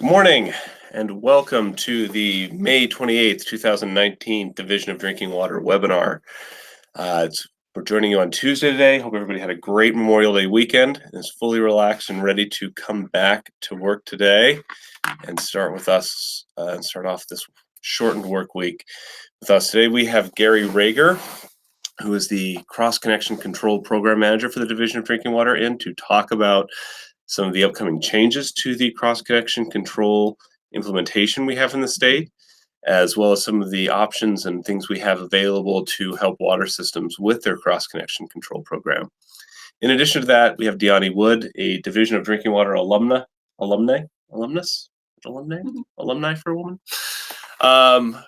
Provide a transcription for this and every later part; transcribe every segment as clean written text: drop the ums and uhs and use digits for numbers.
Good morning and welcome to the May 28th, 2019 Division of Drinking Water webinar. We're joining you on Tuesday today. Hope everybody had a great Memorial Day weekend and is fully relaxed and ready to come back to work today and start with us and start off this shortened work week with us. Today we have Gary Rager, who is the Cross Connection Control Program Manager for the Division of Drinking Water, in to talk about some of the upcoming changes to the cross-connection control implementation we have in the state, as well as some of the options and things we have available to help water systems with their cross-connection control program. In addition to that, we have Deani Wood, a Division of Drinking Water alumni for a woman,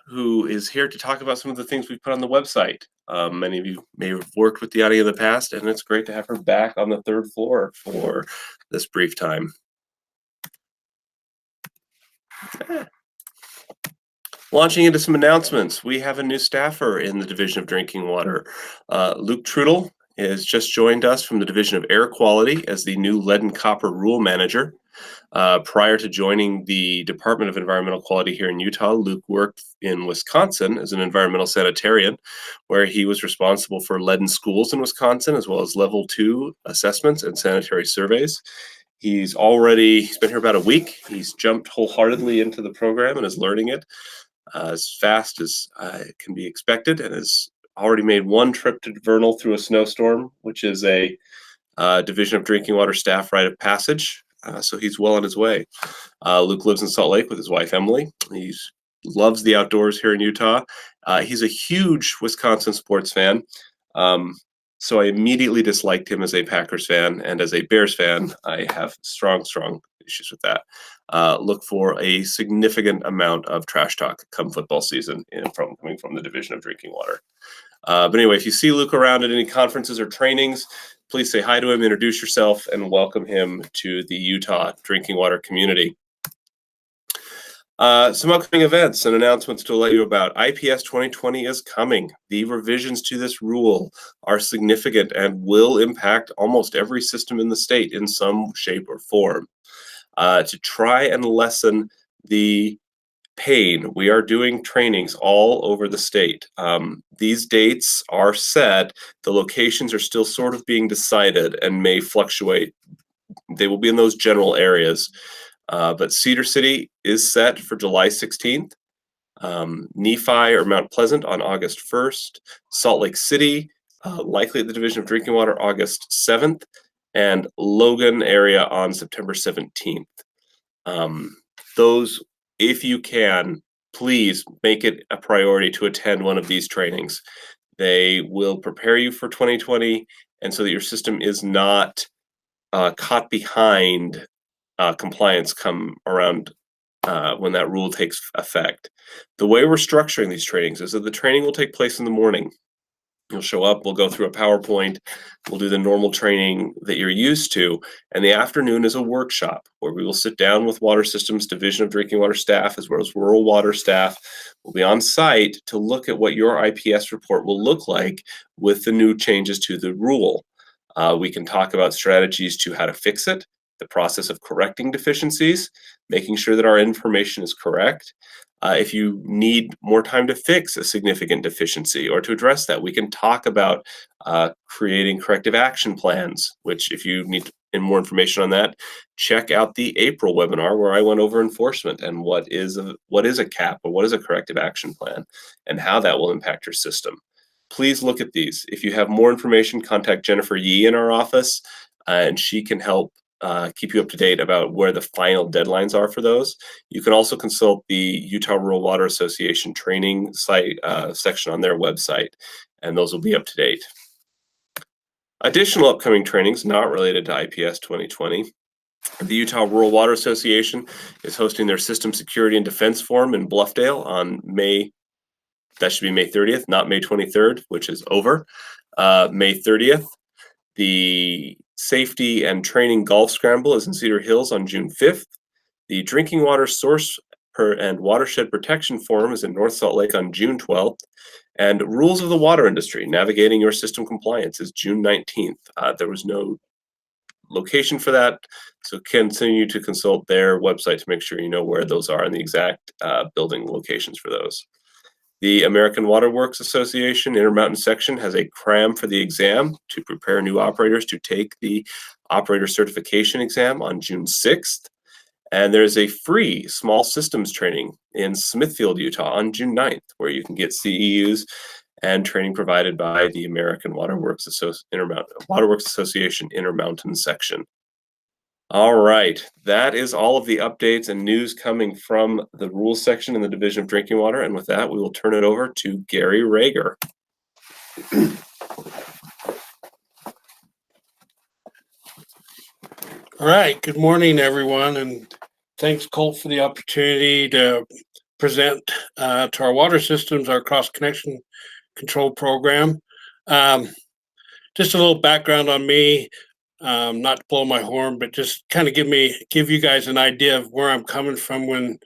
who is here to talk about some of the things we put on the website. Many of you may have worked with Deani in the past, and it's great to have her back on the third floor for this brief time. Launching into some announcements, we have a new staffer in the Division of Drinking Water. Luke Trudel has just joined us from the Division of Air Quality as the new Lead and Copper Rule Manager. Prior to joining the Department of Environmental Quality here in Utah, Luke worked in Wisconsin as an environmental sanitarian, where he was responsible for lead in schools in Wisconsin, as well as level 2 assessments and sanitary surveys. He's been here about a week. He's jumped wholeheartedly into the program and is learning it as fast as can be expected, and has already made one trip to Vernal through a snowstorm, which is a Division of Drinking Water staff rite of passage. So he's well on his way. Luke lives in Salt Lake with his wife, Emily. He loves the outdoors here in Utah. He's a huge Wisconsin sports fan. So I immediately disliked him as a Packers fan, and as a Bears fan, I have strong issues with that. Look for a significant amount of trash talk come football season coming from the Division of Drinking Water. But anyway, if you see Luke around at any conferences or trainings, please say hi to him, introduce yourself, and welcome him to the Utah drinking water community. Some upcoming events and announcements to let you about. IPS 2020 is coming. The revisions to this rule are significant and will impact almost every system in the state in some shape or form. To try and lessen the pain, we are doing trainings all over the state. These dates are set. The locations are still sort of being decided and may fluctuate. They will be in those general areas. But Cedar City is set for July 16th. Nephi or Mount Pleasant on August 1st. Salt Lake City, likely at the Division of Drinking Water, August 7th. And Logan area on September 17th. Those, if you can, please make it a priority to attend one of these trainings. They will prepare you for 2020, and so that your system is not caught behind compliance come around when that rule takes effect. The way we're structuring these trainings is that the training will take place in the morning. You'll show up, we'll go through a PowerPoint, we'll do the normal training that you're used to, and the afternoon is a workshop where we will sit down with Water Systems Division of Drinking Water staff as well as rural water staff. We'll be on site to look at what your IPS report will look like with the new changes to the rule. We can talk about strategies to how to fix it, the process of correcting deficiencies, making sure that our information is correct. If you need more time to fix a significant deficiency or to address that, we can talk about creating corrective action plans, which if you need more information on that, check out the April webinar where I went over enforcement and what is a CAP or what is a corrective action plan and how that will impact your system. Please look at these. If you have more information, contact Jennifer Yee in our office, and she can help keep you up to date about where the final deadlines are for those. You can also consult the Utah Rural Water Association training site section on their website, and those will be up to date. Additional upcoming trainings not related to IPS 2020. The Utah Rural Water Association is hosting their System Security and Defense Forum in Bluffdale on May 30th, not May 23rd, which is over. May 30th. The Safety and Training Golf Scramble is in Cedar Hills on June 5th. The Drinking Water Source and Watershed Protection Forum is in North Salt Lake on June 12th. And Rules of the Water Industry, Navigating Your System Compliance is June 19th. There was no location for that. So continue to consult their website to make sure you know where those are and the exact building locations for those. The American Water Works Association Intermountain Section has a cram for the exam to prepare new operators to take the operator certification exam on June 6th. And there's a free small systems training in Smithfield, Utah on June 9th, where you can get CEUs and training provided by the American Water Works Association Intermountain Section. All right, that is all of the updates and news coming from the rules section in the Division of Drinking Water. And with that, we will turn it over to Gary Rager. All right, good morning, everyone, and thanks, Colt, for the opportunity to present to our water systems, our cross-connection control program. Just a little background on me, not to blow my horn, but just kind of give you guys an idea of where I'm coming from when,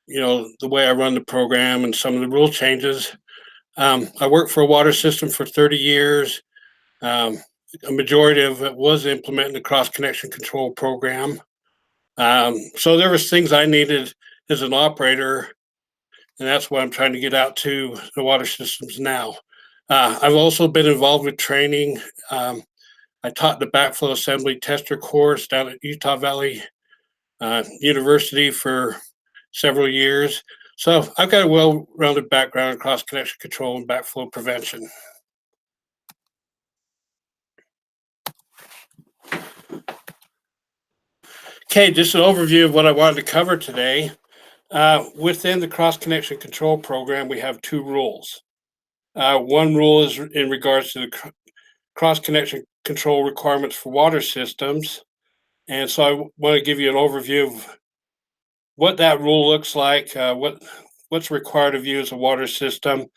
the way I run the program and some of the rule changes. I worked for a water system for 30 years. A majority of it was implementing the cross-connection control program. So there was things I needed as an operator, and that's why I'm trying to get out to the water systems now. I've also been involved with training. I taught the backflow assembly tester course down at Utah Valley University for several years. So I've got a well-rounded background in cross-connection control and backflow prevention. Okay, just an overview of what I wanted to cover today. Within the cross-connection control program, we have two rules. One rule is in regards to the cross-connection control requirements for water systems. And so I want to give you an overview of what that rule looks like, what's required of you as a water system.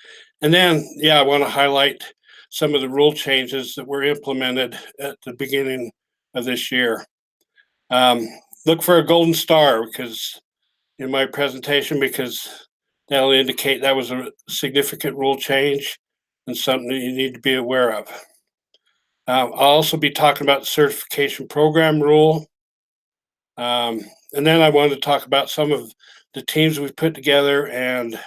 And then, I want to highlight some of the rule changes that were implemented at the beginning of this year. Look for a golden star in my presentation, because that'll indicate that was a significant rule change and something that you need to be aware of. I'll also be talking about the certification program rule. And then I wanted to talk about some of the teams we've put together and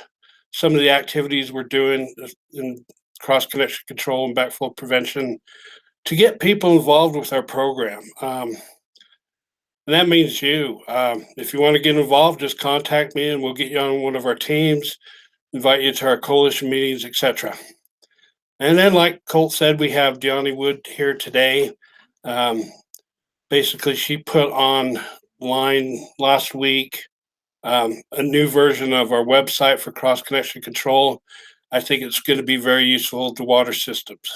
some of the activities we're doing in cross-connection control and backflow prevention to get people involved with our program. And that means you. If you want to get involved, just contact me and we'll get you on one of our teams, invite you to our coalition meetings, etc. And then, like Colt said, we have Deanne Wood here today. Basically, she put online last week a new version of our website for cross-connection control. I think it's going to be very useful to water systems.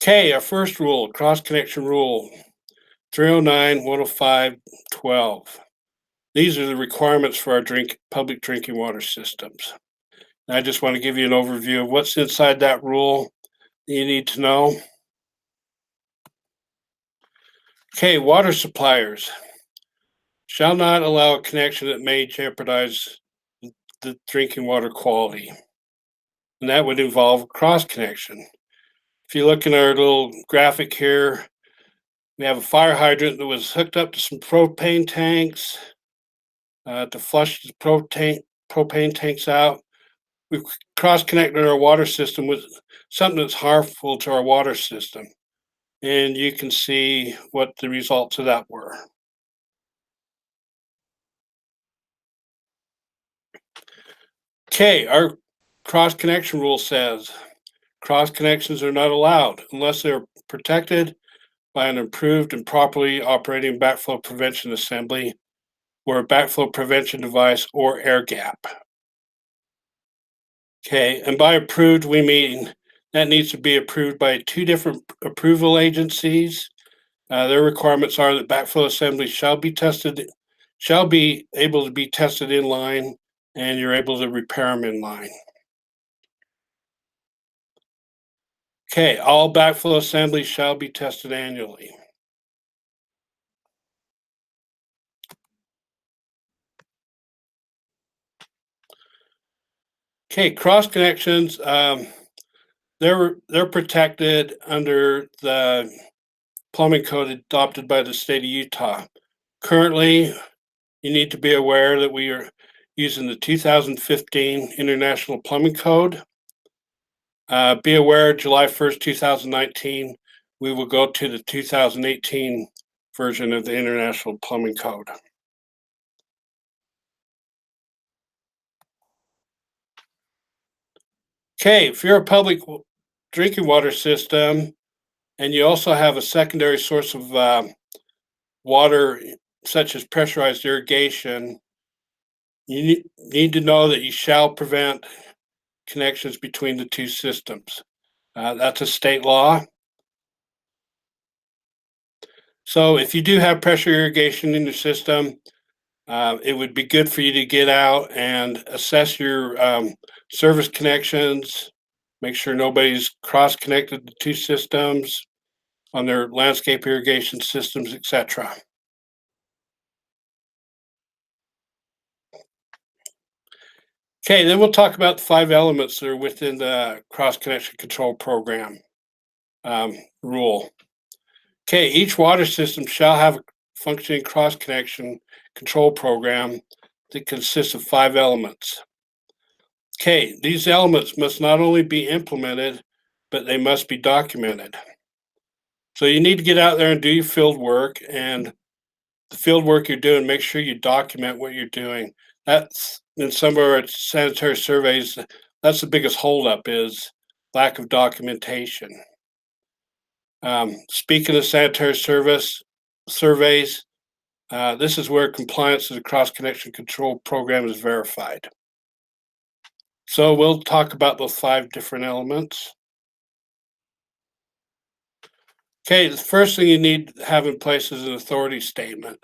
Okay, our first rule, cross-connection rule, 309, 105, 12. These are the requirements for our public drinking water systems. And I just want to give you an overview of what's inside that rule that you need to know. Okay, water suppliers shall not allow a connection that may jeopardize the drinking water quality. And that would involve cross connection. If you look in our little graphic here, we have a fire hydrant that was hooked up to some propane tanks to flush the propane tanks out. We've cross-connected our water system with something that's harmful to our water system. And you can see what the results of that were. Okay, our cross-connection rule says cross connections are not allowed unless they're protected by an improved and properly operating backflow prevention assembly or a backflow prevention device or air gap. Okay, and by approved, we mean that needs to be approved by two different approval agencies. Their requirements are that backflow assemblies shall be able to be tested in line, and you're able to repair them in line. Okay, all backflow assemblies shall be tested annually. Okay, cross connections. they're protected under the plumbing code adopted by the state of Utah. Currently, you need to be aware that we are using the 2015 International Plumbing Code. Be aware July 1st, 2019, we will go to the 2018 version of the International Plumbing Code. Okay, if you're a public drinking water system and you also have a secondary source of water, such as pressurized irrigation, you need to know that you shall prevent connections between the two systems. That's a state law. So if you do have pressure irrigation in your system, it would be good for you to get out and assess your service connections, make sure nobody's cross-connected the two systems on their landscape irrigation systems, etc. Okay, then we'll talk about the 5 elements that are within the cross-connection control program rule. Okay, each water system shall have a functioning cross-connection control program that consists of 5 elements. Okay, these elements must not only be implemented, but they must be documented. So you need to get out there and do your field work, and the field work you're doing, make sure you document what you're doing. That's in some of our sanitary surveys, that's the biggest holdup is lack of documentation. Speaking of sanitary service surveys, this is where compliance to the cross-connection control program is verified. So we'll talk about those 5 different elements. Okay, the first thing you need to have in place is an authority statement.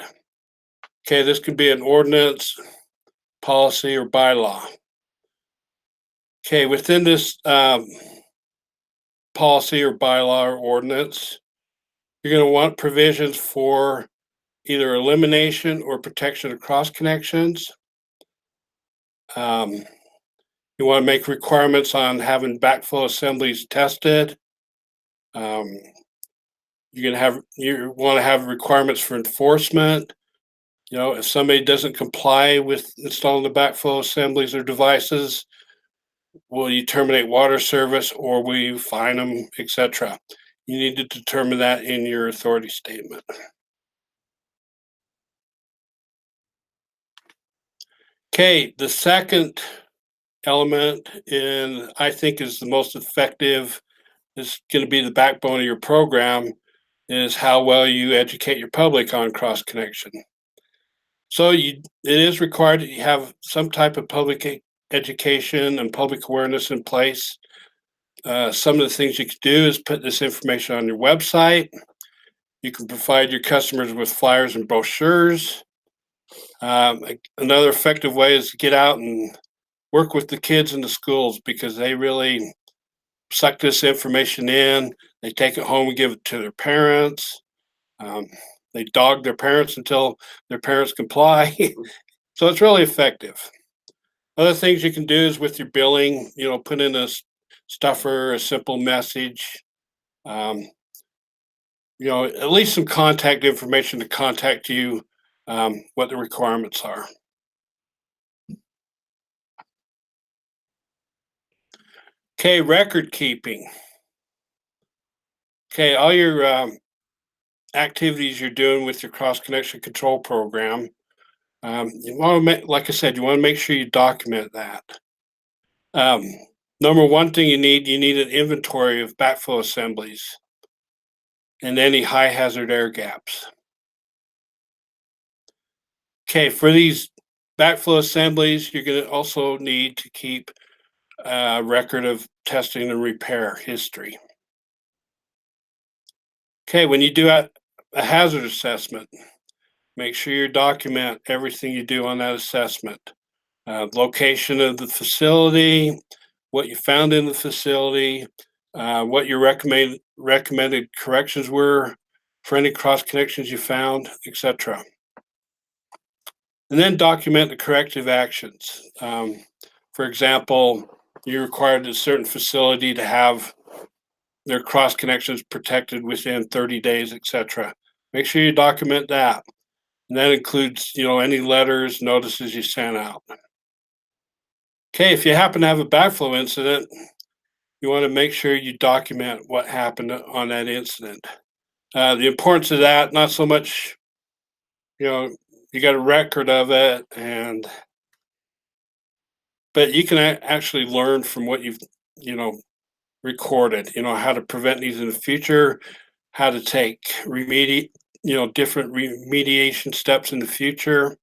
Okay, this could be an ordinance, policy, or bylaw. Okay, within this policy or bylaw or ordinance, you're going to want provisions for either elimination or protection of cross connections. You want to make requirements on having backflow assemblies tested. You want to have requirements for enforcement. You know, if somebody doesn't comply with installing the backflow assemblies or devices, will you terminate water service or will you fine them, etc.? You need to determine that in your authority statement. Okay, the second element, and I think is the most effective, is going to be the backbone of your program, is how well you educate your public on cross connection. So it is required that you have some type of public education and public awareness in place. Some of the things you can do is put this information on your website. You can provide your customers with flyers and brochures. Another effective way is to get out and work with the kids in the schools because they really suck this information in. They take it home and give it to their parents. They dog their parents until their parents comply. So it's really effective. Other things you can do is with your billing, you know, put in a stuffer, a simple message, you know, at least some contact information to contact you, what the requirements are. Okay, record keeping. Okay, all your activities you're doing with your cross connection control program, you want to make, like I said, you want to make sure you document that. Number one thing you need an inventory of backflow assemblies and any high hazard air gaps. Okay, for these backflow assemblies, you're going to also need to keep a record of testing and repair history. Okay, when you do a hazard assessment, make sure you document everything you do on that assessment. Location of the facility, what you found in the facility, what your recommended corrections were for any cross connections you found, etc. And then document the corrective actions. For example, you required a certain facility to have their cross connections protected within 30 days, etc. Make sure you document that. And that includes, any letters, notices you sent out. Okay, if you happen to have a backflow incident, you want to make sure you document what happened on that incident. The importance of that, not so much, you got a record of it, but you can actually learn from what you've, you know, recorded. How to prevent these in the future, how to take different remediation steps in the future.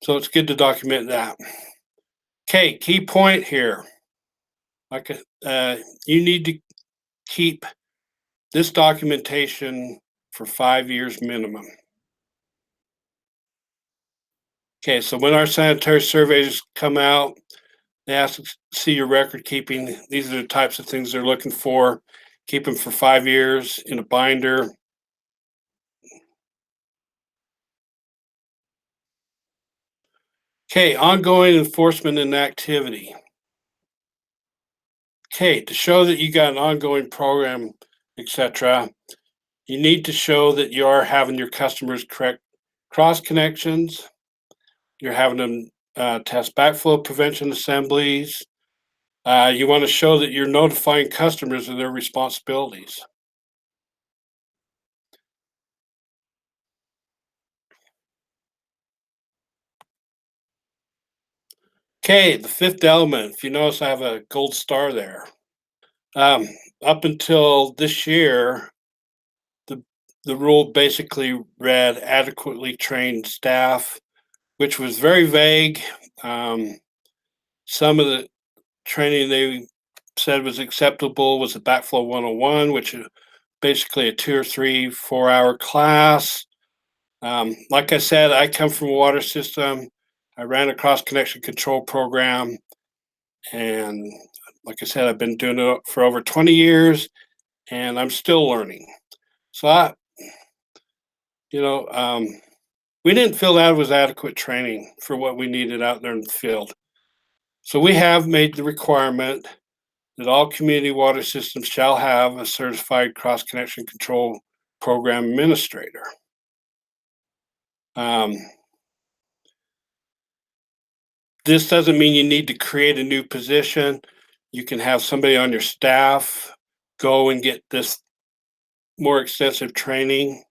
So it's good to document that. Okay, key point here. Like, you need to keep this documentation for 5 years minimum. Okay, so when our sanitary surveys come out, they ask to see your record keeping. These are the types of things they're looking for. Keep them for 5 years in a binder. Okay, ongoing enforcement and activity. Okay, to show that you got an ongoing program, etc., you need to show that you are having your customers correct cross connections. You're having them test backflow prevention assemblies. You want to show that you're notifying customers of their responsibilities. Okay, the fifth element. If you notice, I have a gold star there. Um, Up until this year, the the rule basically read adequately trained staff, which was very vague. Um, some of the training they said was acceptable was a backflow 101, which is basically a 2 or 3 4-hour class. Like I said, I come from a water system. I ran a cross connection control program, and like I said, I've been doing it for over 20 years, and I'm still learning. So you know, um, we didn't feel that was adequate training for what we needed out there in the field. So we have made the requirement that all community water systems shall have a certified cross connection control program administrator. Um, this doesn't mean you need to create a new position. You can have somebody on your staff go and get this more extensive training.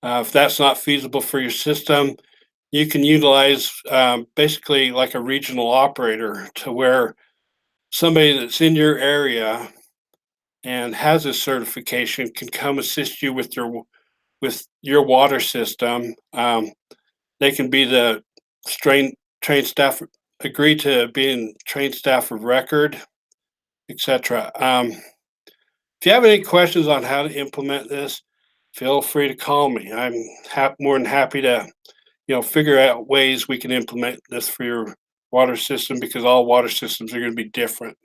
If that's not feasible for your system, you can utilize basically like a regional operator, to where somebody that's in your area and has a certification can come assist you with your water system. They can be the trained staff, agree to being trained staff of record, etc. If you have any questions on how to implement this, feel free to call me. I'm more than happy to figure out ways we can implement this for your water system, because all water systems are going to be different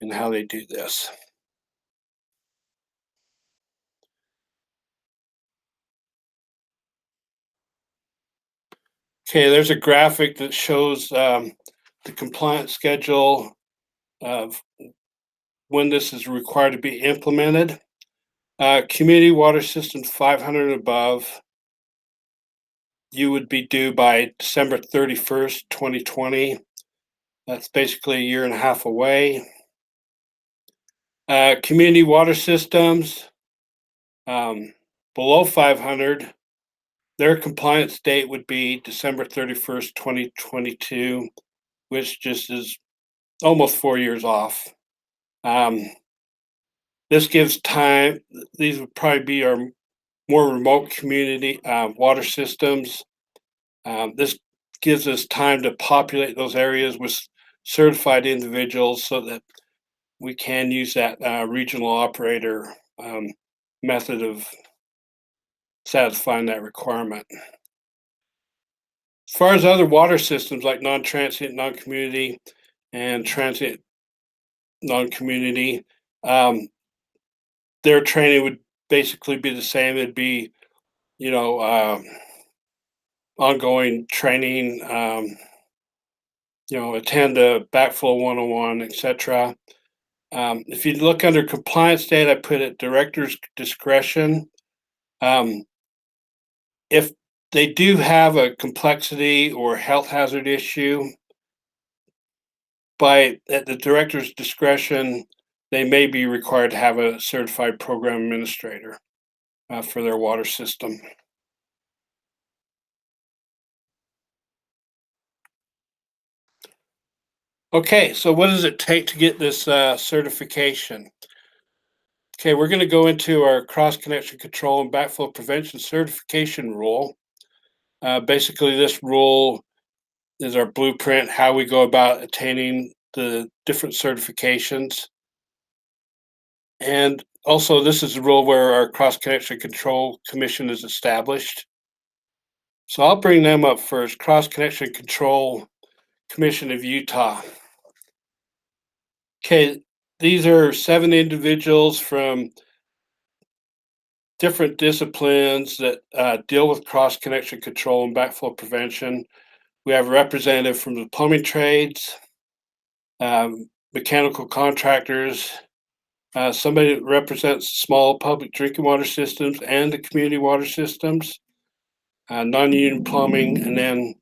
in how they do this. Okay, there's a graphic that shows the compliance schedule of when this is required to be implemented. Community water systems 500 and above, you would be due by December 31st, 2020. That's basically a year and a half away. Community water systems um, below 500, their compliance date would be December 31st, 2022, which just is almost 4 years off. Um, this gives time. These would probably be our more remote community water systems. This gives us time to populate those areas with certified individuals, so that we can use that regional operator method of satisfying that requirement. As far as other water systems like non-transient, non-community, and transient non-community, um, their training would basically be the same. It'd be, you know, ongoing training, attend a backflow 101, etc. If you look under compliance date, I put at director's discretion. If they do have a complexity or health hazard issue, at the director's discretion, they may be required to have a certified program administrator for their water system. Okay, so what does it take to get this certification? Okay, we're going to go into our cross-connection control and backflow prevention certification rule. Basically, this rule is our blueprint, how we go about attaining the different certifications. And also, this is the rule where our cross-connection control commission is established. So I'll bring them up first. Cross-connection control commission of Utah. Okay, these are 7 individuals from different disciplines that deal with cross-connection control and backflow prevention. We have a representative from the plumbing trades, mechanical contractors, somebody that represents small public drinking water systems and the community water systems, non-union plumbing, and then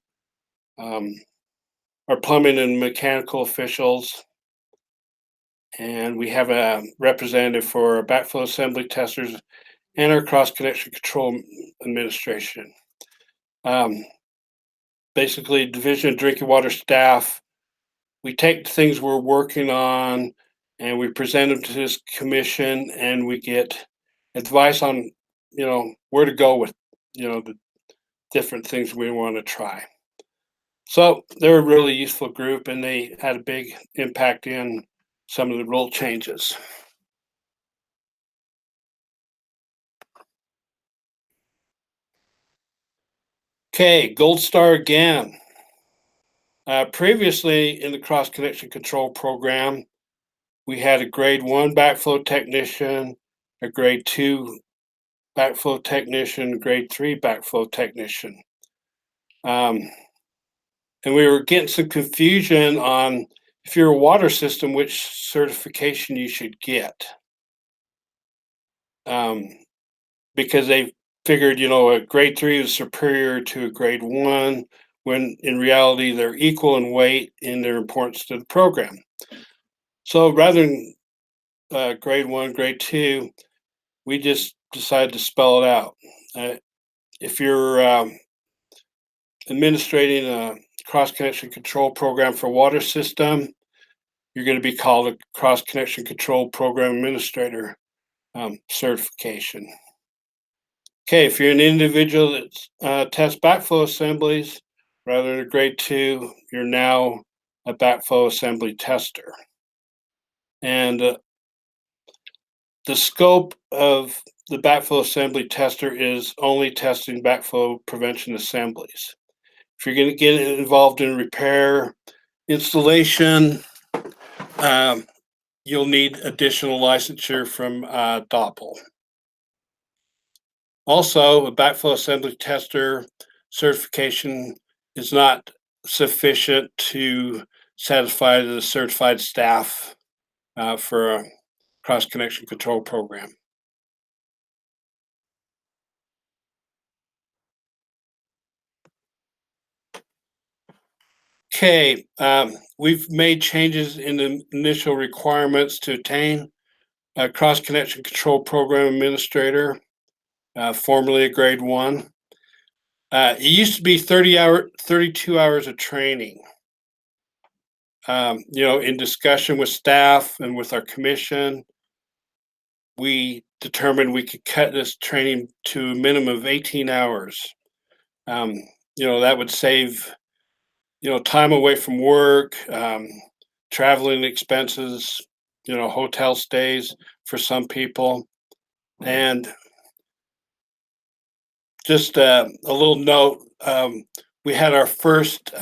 our plumbing and mechanical officials. And we have a representative for our backflow assembly testers and our cross-connection control administration. Basically, Division of Drinking Water staff, we take the things we're working on and we present them to this commission, and we get advice on, where to go with, the different things we want to try. So they're a really useful group, and they had a big impact in some of the rule changes. Okay, Goldstar again. Previously in the cross connection control program, we had a grade 1 backflow technician, a grade 2 backflow technician, grade 3 backflow technician. And we were getting some confusion on, if you're a water system, which certification you should get. Because they figured, a grade 3 is superior to a grade 1, when in reality they're equal in weight in their importance to the program. So rather than grade 1, grade 2, we just decided to spell it out. If you're administrating a cross-connection control program for water system, you're going to be called a cross-connection control program administrator certification. Okay, if you're an individual that tests backflow assemblies, rather than a grade 2, you're now a backflow assembly tester. And the scope of the backflow assembly tester is only testing backflow prevention assemblies. If you're going to get involved in repair, installation, you'll need additional licensure from Doppel. Also, a backflow assembly tester certification is not sufficient to satisfy the certified staff for a cross-connection control program. Okay, we've made changes in the initial requirements to attain a cross-connection control program administrator, formerly a grade 1. It used to be 32 hours of training. In discussion with staff and with our commission, we determined we could cut this training to a minimum of 18 hours. That would save, time away from work, traveling expenses, hotel stays for some people. And just a little note, we had our first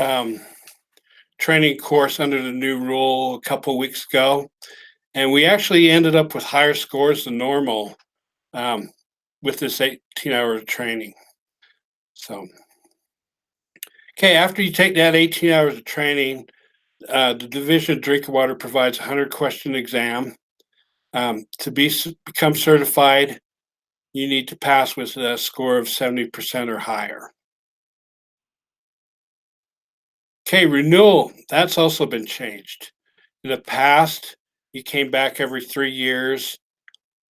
training course under the new rule a couple of weeks ago, and we actually ended up with higher scores than normal with this 18 hours of training. So, okay, after you take that 18 hours of training, the Division of Drinking Water provides a 100-question exam. Become certified, you need to pass with a score of 70% or higher. Okay, renewal, that's also been changed. In the past, you came back every 3 years,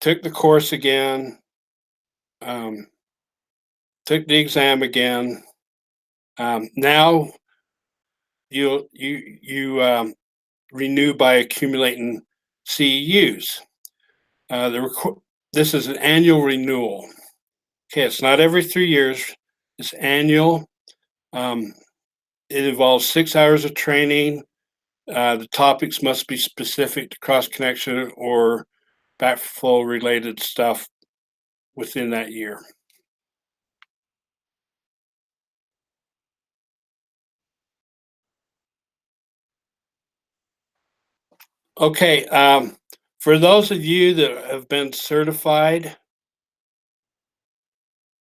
took the course again, um, took the exam again. Now you renew by accumulating CEUs. This is an annual renewal. Okay, it's not every 3 years, it's annual. It involves 6 hours of training. The topics must be specific to cross connection or backflow related stuff within that year. Okay, for those of you that have been certified,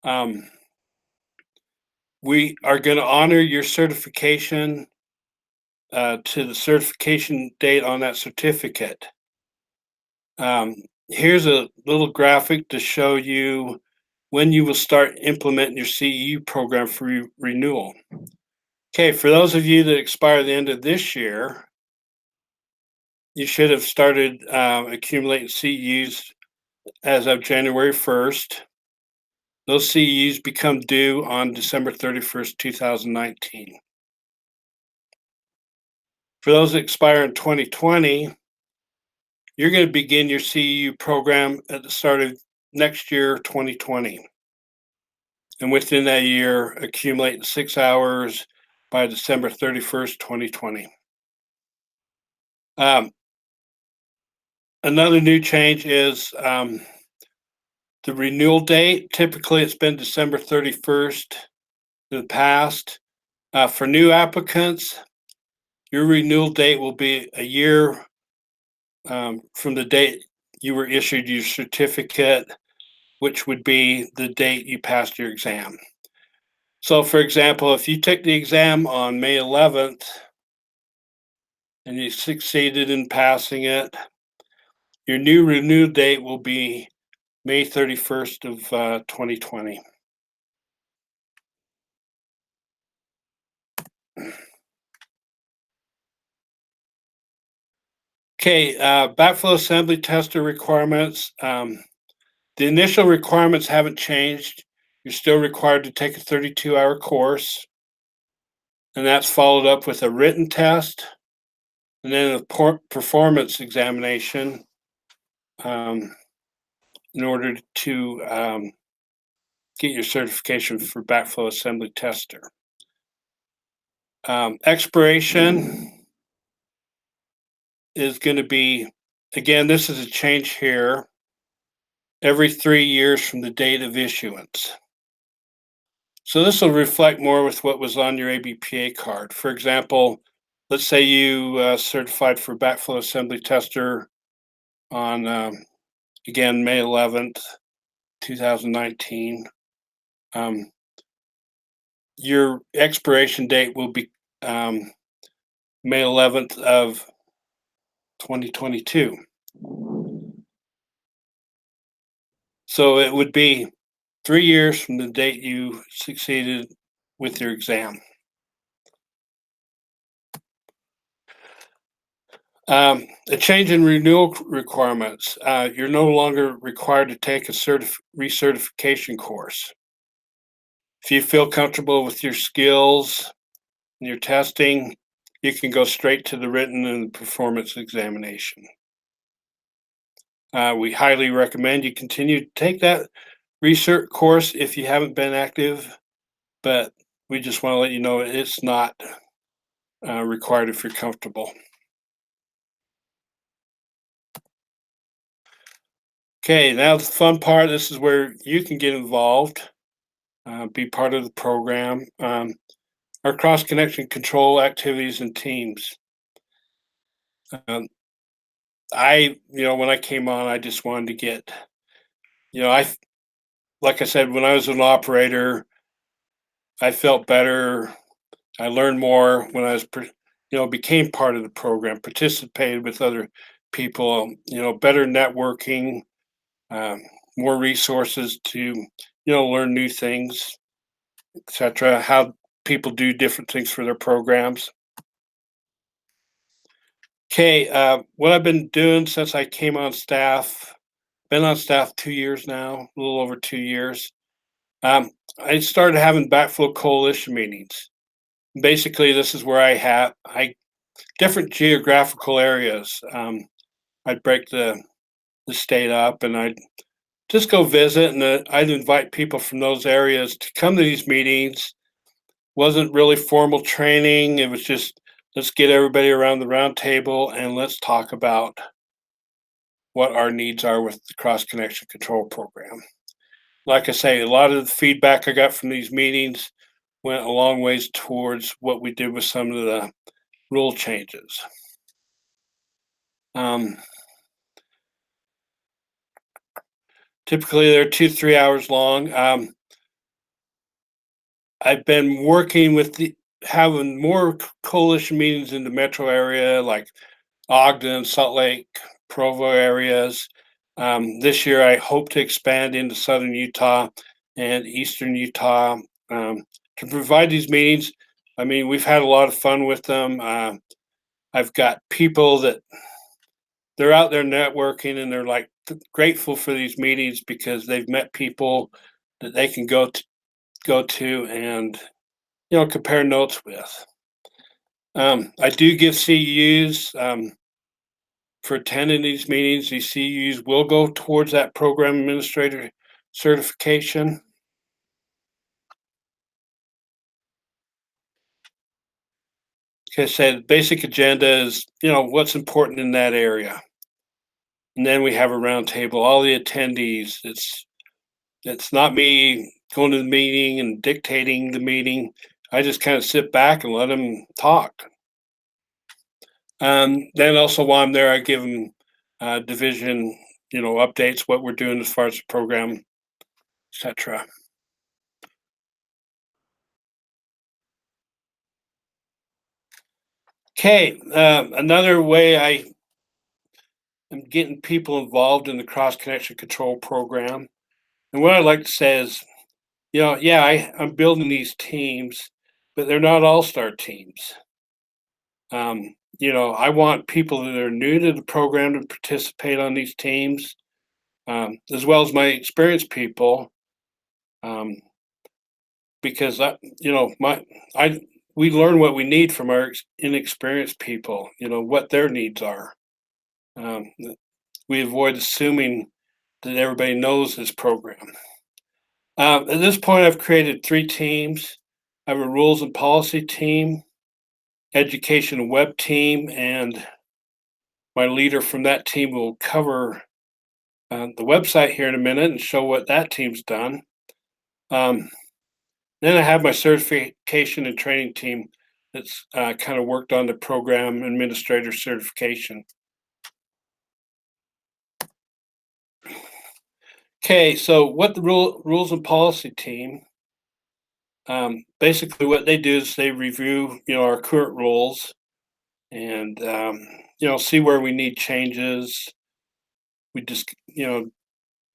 um, we are going to honor your certification to the certification date on that certificate. Here's a little graphic to show you when you will start implementing your CEU program for renewal. Okay, for those of you that expire at the end of this year, you should have started accumulating CEUs as of January 1st. Those CEUs become due on December 31st, 2019. For those that expire in 2020, you're going to begin your CEU program at the start of next year, 2020. And within that year, accumulate 6 hours by December 31st, 2020. Another new change is the renewal date. Typically, it's been December 31st in the past. For new applicants, your renewal date will be a year from the date you were issued your certificate, which would be the date you passed your exam. So, for example, if you took the exam on May 11th and you succeeded in passing it, your new renewal date will be May 31st of 2020. Okay, backflow assembly tester requirements. The initial requirements haven't changed. You're still required to take a 32-hour course, and that's followed up with a written test and then a performance examination in order to get your certification for backflow assembly tester. Expiration is going to be, again, this is a change here, every 3 years from the date of issuance. So this will reflect more with what was on your ABPA card. For example, let's say you certified for backflow assembly tester on, again, May 11th, 2019. Your expiration date will be May 11th of 2022. So it would be 3 years from the date you succeeded with your exam. A change in renewal requirements. You're no longer required to take a recertification course. If you feel comfortable with your skills and your testing, you can go straight to the written and performance examination. We highly recommend you continue to take that research course if you haven't been active, but we just want to let you know it's not required if you're comfortable. Okay, now the fun part, this is where you can get involved, be part of the program. Our cross-connection control activities and teams. When I came on, I just wanted to get, like I said, when I was an operator, I felt better. I learned more when I was, became part of the program, participated with other people, better networking, um, more resources to, learn new things, etc. How people do different things for their programs. Okay, what I've been doing since I came on staff, been on staff 2 years now, a little over 2 years. I started having backflow coalition meetings. Basically, this is where I different geographical areas. I'd break the state up, and I'd just go visit, and I'd invite people from those areas to come to these meetings. Wasn't really formal training. It was just, let's get everybody around the round table and let's talk about what our needs are with the cross connection control program. Like I say, a lot of the feedback I got from these meetings went a long ways towards what we did with some of the rule changes. Um, Typically, they're 2 to 3 hours long. I've been working with having more coalition meetings in the metro area, like Ogden, Salt Lake, Provo areas. This year, I hope to expand into southern Utah and eastern Utah to provide these meetings. I mean, we've had a lot of fun with them. I've got people that they're out there networking, and they're like grateful for these meetings because they've met people that they can go to and compare notes with. I do give CUs for attending these meetings. These CUs will go towards that program administrator certification. Like I said, basic agenda is what's important in that area, and then we have a roundtable. All the attendees. It's not me going to the meeting and dictating the meeting. I just kind of sit back and let them talk. Then also while I'm there, I give them division, updates, what we're doing as far as the program, etc. Okay, another way I am getting people involved in the cross connection control program, and what I like to say is, yeah, I'm building these teams, but they're not all-star teams. I want people that are new to the program to participate on these teams, as well as my experienced people, um, because I we learn what we need from our inexperienced people. What their needs are. Um, we avoid assuming that everybody knows this program. At this point, I've created 3 teams. I have a rules and policy team, education and web team, and my leader from that team will cover the website here in a minute and show what that team's done. Um, then I have my certification and training team that's kind of worked on the program administrator certification. Okay, so what the rules and policy team, basically what they do is they review, our current rules and, see where we need changes. We just,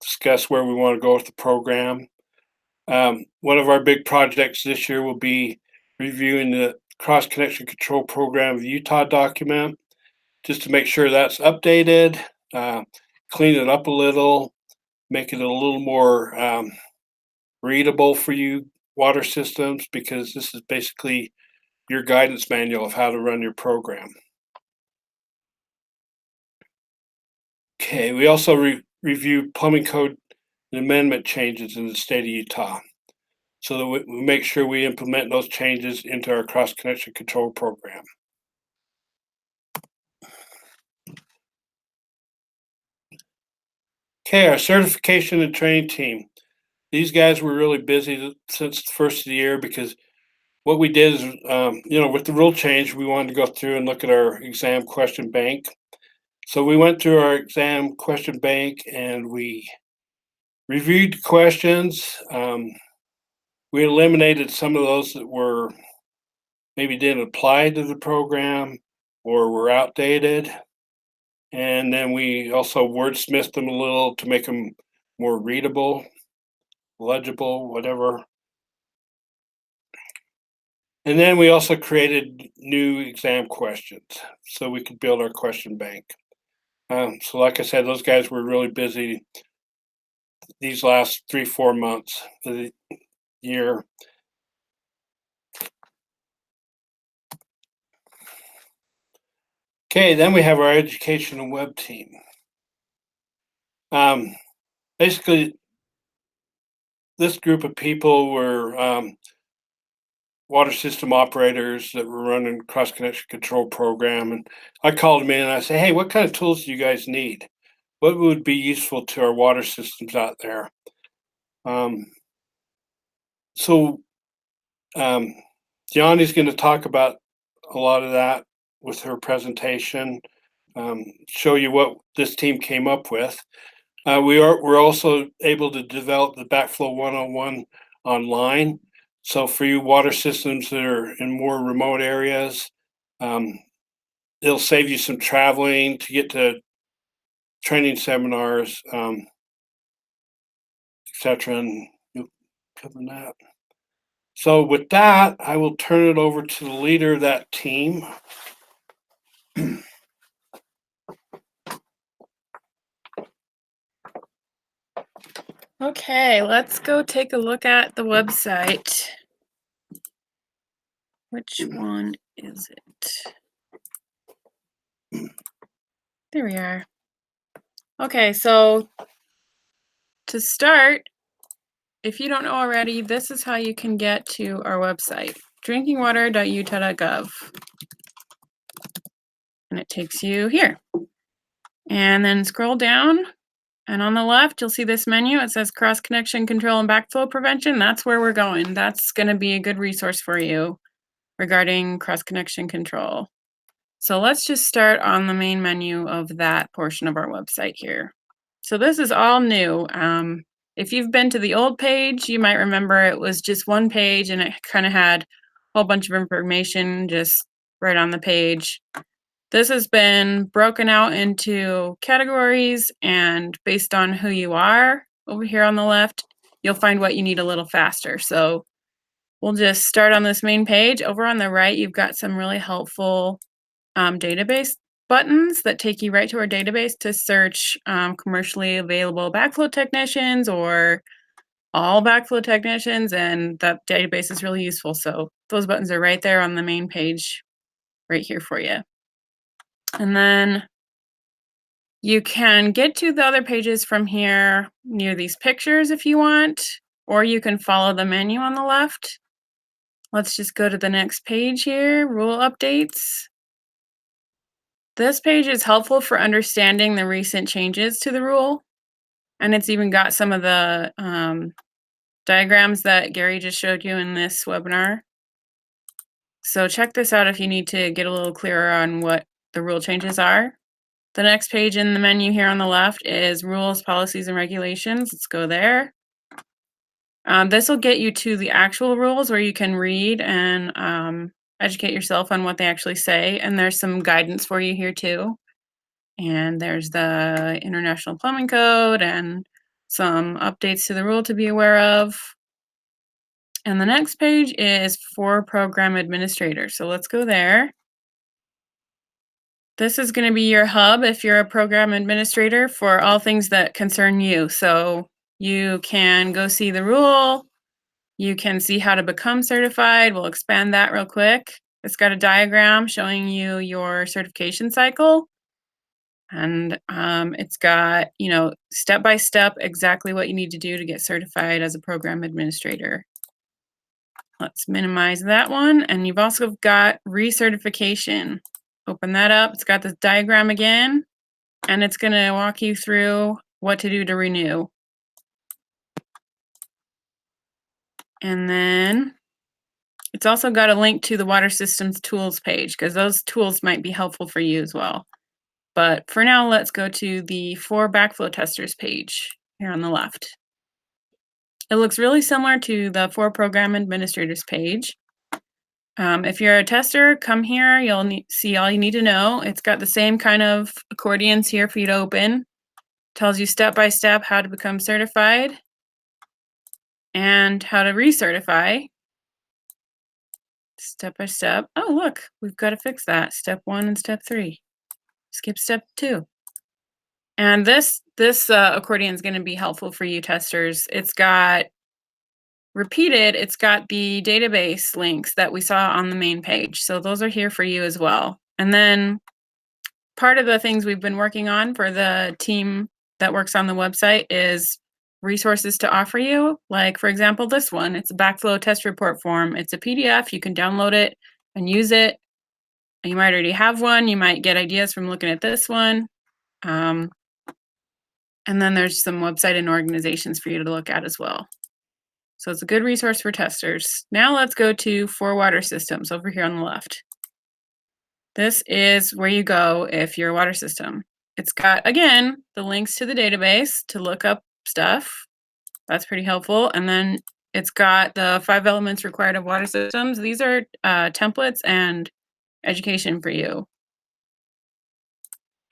discuss where we want to go with the program. One of our big projects this year will be reviewing the cross connection control program of Utah document, just to make sure that's updated, clean it up a little, make it a little more readable for you water systems, because this is basically your guidance manual of how to run your program. Okay, we also review plumbing code and amendment changes in the state of Utah, so that we make sure we implement those changes into our cross connection control program. Okay, our certification and training team. These guys were really busy since the first of the year, because what we did is, with the rule change, we wanted to go through and look at our exam question bank. So we went through our exam question bank and we reviewed questions. We eliminated some of those that were maybe didn't apply to the program or were outdated. And then we also wordsmithed them a little to make them more readable, legible, whatever. And then we also created new exam questions so we could build our question bank. So like I said, those guys were really busy these last 3-4 months of the year. Okay, then we have our education and web team. Basically, this group of people were water system operators that were running cross connection control program, and I called them in and I said, "Hey, what kind of tools do you guys need? What would be useful to our water systems out there?" So Yanni's going to talk about a lot of that with her presentation, show you what this team came up with. We're also able to develop the Backflow 101 online. So for you water systems that are in more remote areas, it'll save you some traveling to get to training seminars, etc. And you'll cover that. So with that, I will turn it over to the leader of that team. Okay, let's go take a look at the website. Which one is it? There we are. Okay, so to start, if you don't know already, this is how you can get to our website, drinkingwater.utah.gov. And it takes you here. And then scroll down, and on the left, you'll see this menu. It says Cross Connection Control and Backflow Prevention. That's where we're going. That's going to be a good resource for you regarding cross connection control. So let's just start on the main menu of that portion of our website here. So this is all new. If you've been to the old page, you might remember it was just one page and it kind of had a whole bunch of information just right on the page. This has been broken out into categories, and based on who you are over here on the left, you'll find what you need a little faster. So we'll just start on this main page. Over on the right, you've got some really helpful database buttons that take you right to our database to search commercially available backflow technicians or all backflow technicians, and that database is really useful. So those buttons are right there on the main page right here for you. And then you can get to the other pages from here near these pictures if you want, or you can follow the menu on the left. Let's just go to the next page here, rule updates. This page is helpful for understanding the recent changes to the rule. And it's even got some of the diagrams that Gary just showed you in this webinar. So check this out if you need to get a little clearer on what the rule changes are. The next page in the menu here on the left is rules, policies, and regulations. Let's go there. This will get you to the actual rules where you can read and educate yourself on what they actually say. And there's some guidance for you here too. And there's the International Plumbing Code and some updates to the rule to be aware of. And the next page is for program administrators. So let's go there. This is going to be your hub if you're a program administrator for all things that concern you. So you can go see the rule. You can see how to become certified. We'll expand that real quick. It's got a diagram showing you your certification cycle. And it's got, step by step exactly what you need to do to get certified as a program administrator. Let's minimize that one. And you've also got recertification. Open that up. It's got this diagram again, and it's going to walk you through what to do to renew. And then it's also got a link to the water systems tools page because those tools might be helpful for you as well. But for now, let's go to the for backflow testers page here on the left. It looks really similar to the for program administrators page. If you're a tester, come here. You'll see all you need to know. It's got the same kind of accordions here for you to open. Tells you step by step how to become certified and how to recertify. Step by step. Oh, look, we've got to fix that. Step 1 and step 3. Skip step 2. And this accordion is going to be helpful for you testers. It's got repeated, it's got the database links that we saw on the main page. So those are here for you as well. And then part of the things we've been working on for the team that works on the website is resources to offer you. Like, for example, this one, it's a backflow test report form. It's a PDF. You can download it and use it. You might already have one. You might get ideas from looking at this one. And then there's some website and organizations for you to look at as well. So it's a good resource for testers. Now let's go to For Water Systems over here on the left. This is where you go if you're a water system. It's got, again, the links to the database to look up stuff. That's pretty helpful. And then it's got the 5 elements required of water systems. These are templates and education for you.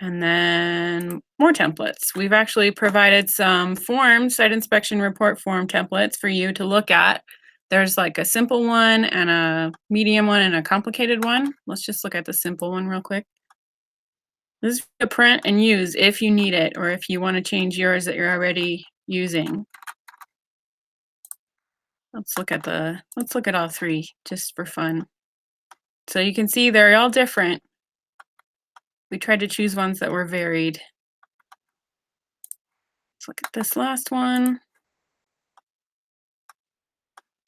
And then more templates. We've actually provided some forms, site inspection report form templates for you to look at. There's like a simple one and a medium one and a complicated one. Let's just look at the simple one real quick. This is to print and use if you need it or if you want to change yours that you're already using. Let's look at all 3 just for fun. So you can see they're all different. We tried to choose ones that were varied. Let's look at this last one.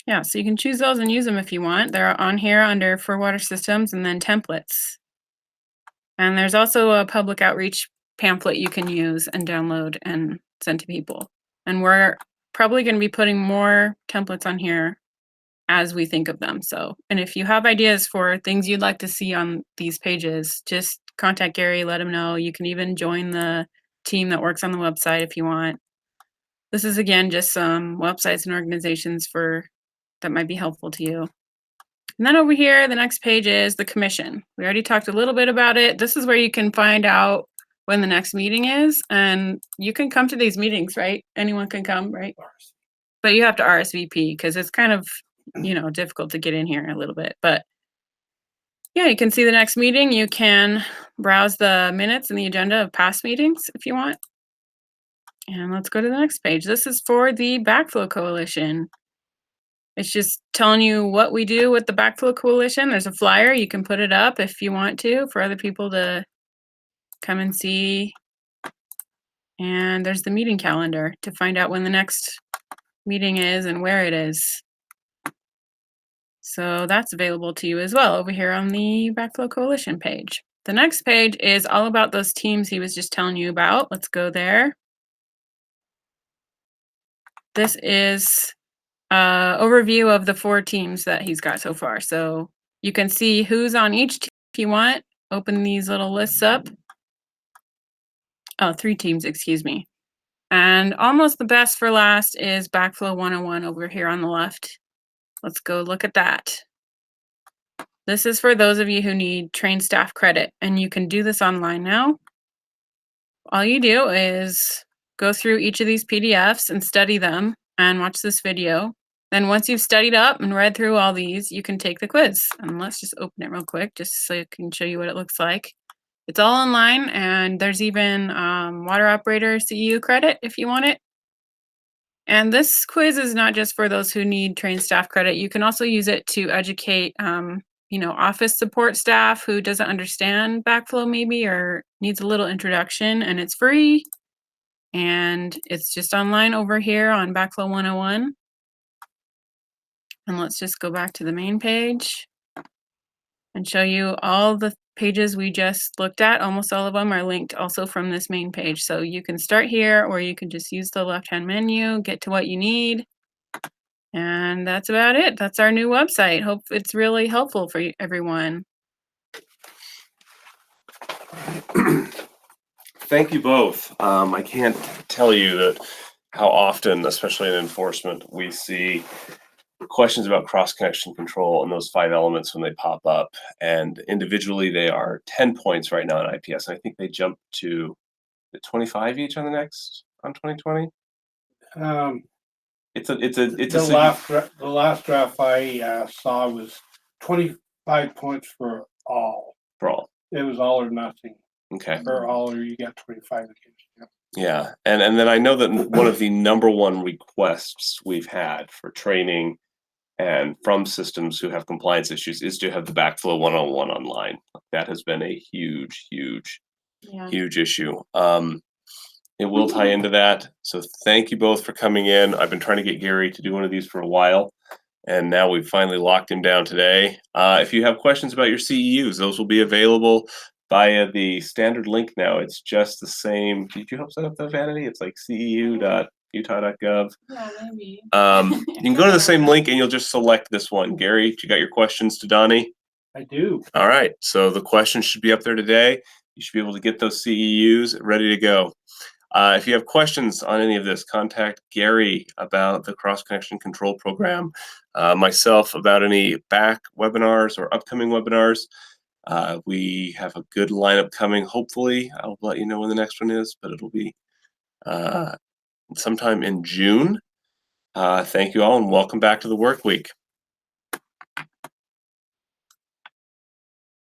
Yeah, so you can choose those and use them if you want. They're on here under For Water Systems and then templates. And there's also a public outreach pamphlet you can use and download and send to people. And we're probably going to be putting more templates on here as we think of them. So, and if you have ideas for things you'd like to see on these pages, just contact Gary, let him know. You can even join the team that works on the website if you want. This is, again, just some websites and organizations that might be helpful to you. And then over here, the next page is the commission. We already talked a little bit about it. This is where you can find out when the next meeting is, and you can come to these meetings, right? Anyone can come, right? But you have to RSVP because it's kind of, difficult to get in here a little bit. But yeah, you can see the next meeting. You can browse the minutes and the agenda of past meetings if you want. And let's go to the next page. This is for the Backflow Coalition. It's just telling you what we do with the Backflow Coalition. There's a flyer. You can put it up if you want to for other people to come and see. And there's the meeting calendar to find out when the next meeting is and where it is. So that's available to you as well over here on the Backflow Coalition page. The next page is all about those teams he was just telling you about. Let's go there. This is an overview of the 4 teams that he's got so far. So you can see who's on each team if you want. Open these little lists up. Oh, 3 teams, excuse me. And almost the best for last is Backflow 101 over here on the left. Let's go look at that. This is for those of you who need trained staff credit, and you can do this online now. All you do is go through each of these PDFs and study them and watch this video. Then once you've studied up and read through all these, you can take the quiz. And let's just open it real quick just so I can show you what it looks like. It's all online, and there's even water operator CEU credit if you want it. And this quiz is not just for those who need trained staff credit. You can also use it to educate, office support staff who doesn't understand backflow maybe or needs a little introduction, and it's free. And it's just online over here on Backflow 101. And let's just go back to the main page and show you all the pages we just looked at. Almost all of them are linked also from this main page. So you can start here, or you can just use the left-hand menu, get to what you need. And that's about it. That's our new website. Hope it's really helpful for everyone. Thank you both. I can't tell you that how often, especially in enforcement, we see questions about cross-connection control and those 5 elements when they pop up. And individually, they are 10 points right now in IPS. And I think they jump to 25 each on the next on 2020. It's a The last draft I saw was 25 points for all. for all. It was all or nothing, Okay. or all or you got 25 against you. Yeah, and then I know that one of the number one requests we've had for training and from systems who have compliance issues is to have the backflow 101 online. That has been a huge issue. It will tie into that. So thank you both for coming in. I've been trying to get Gary to do one of these for a while, and now we've finally locked him down today. If you have questions about your CEUs, those will be available via the standard link now. It's just the same. Did you help set up the Vanity? It's like ceu.utah.gov. Yeah, maybe. You can go to the same link and you'll just select this one. Gary, you got your questions to Donnie? I do. All right. So the questions should be up there today. You should be able to get those CEUs ready to go. If you have questions on any of this, contact Gary about the Cross Connection Control Program, myself about any back webinars or upcoming webinars. We have a good lineup coming. Hopefully, I'll let you know when the next one is, but it'll be sometime in June. Thank you all and welcome back to the work week.